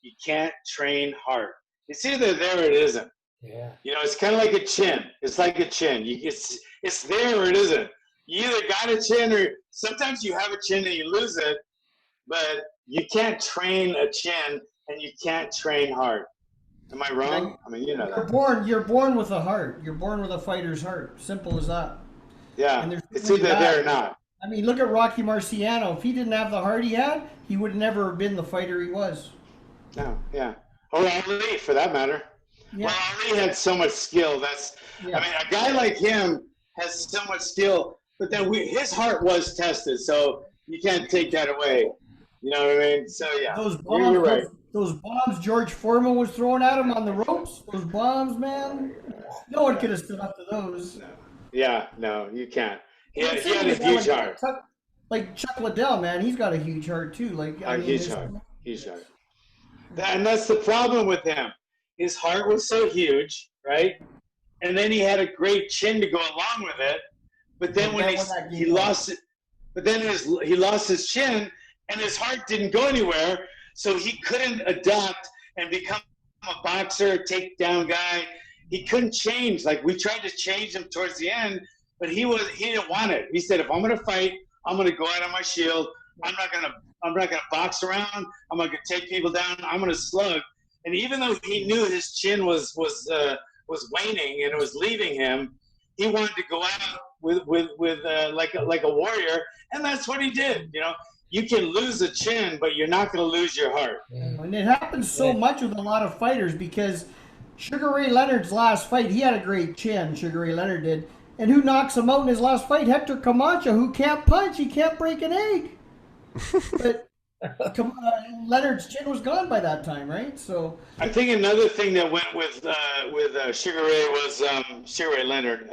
you can't train heart. It's either there or it isn't. Yeah. You know, it's kind of like a chin. It's like a chin. It's there or it isn't. You either got a chin or sometimes you have a chin and you lose it, but you can't train a chin and you can't train heart. Am I wrong? I mean, you know that. You're born with a heart. You're born with a fighter's heart. Simple as that. Yeah, And there's it's so many either there or guys. not. I mean, look at Rocky Marciano. If he didn't have the heart he had, he would never have been the fighter he was. No, yeah. Or Ali, for that matter. Yeah. Well, Ali had so much skill. Yeah. I mean, a guy like him has so much skill, but then his heart was tested, so you can't take that away. You know what I mean? So yeah, Those you bombs, were right. those bombs George Foreman was throwing at him on the ropes. Those bombs, man. No one could have stood up to those. Yeah, no, you can't. He had Same a with huge heart. like Chuck Liddell, man. He's got a huge heart too. Like I A mean, huge heart. Huge heart. And that's the problem with him. His heart was so huge, right? And then he had a great chin to go along with it. But then when he lost it, but then he lost his chin and his heart didn't go anywhere, so he couldn't adapt and become a boxer, takedown guy. He couldn't change. Like we tried to change him towards the end, but he didn't want it. He said, if I'm gonna fight, I'm gonna go out on my shield. I'm not gonna box around. I'm not gonna take people down. I'm gonna slug. And even though he knew his chin was waning and it was leaving him, he wanted to go out with like a warrior, and that's what he did. You know, you can lose a chin, but you're not going to lose your heart. And it happens so much with a lot of fighters because Sugar Ray Leonard's last fight, he had a great chin. Sugar Ray Leonard did, and who knocks him out in his last fight? Hector Camacho, who can't punch, he can't break an egg. But Leonard's chin was gone by that time, right? So I think another thing that went with Sugar Ray was Sugar Ray Leonard.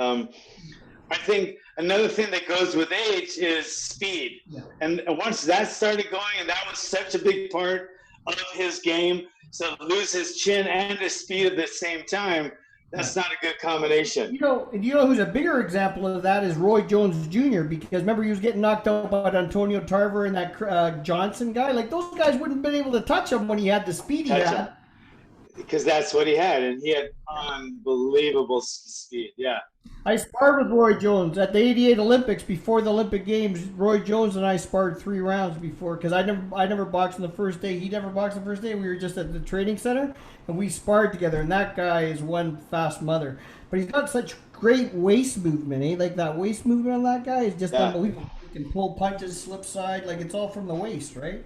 I think another thing that goes with age is speed. Yeah. And once that started going, and that was such a big part of his game, so lose his chin and his speed at the same time, that's not a good combination. You know who's a bigger example of that is Roy Jones Jr. Because remember he was getting knocked out by Antonio Tarver and that Johnson guy. Like those guys wouldn't have been able to touch him when he had the speed he had. Because that's what he had, and he had unbelievable speed. Yeah. I sparred with Roy Jones at the '88 Olympics before the Olympic Games. Roy Jones and I sparred 3 rounds before because I never boxed on the first day. He never boxed the first day. We were just at the training center and we sparred together. And that guy is one fast mother, but he's got such great waist movement. Eh? Like that waist movement on that guy is just unbelievable. He can pull punches, slip side, like it's all from the waist, right?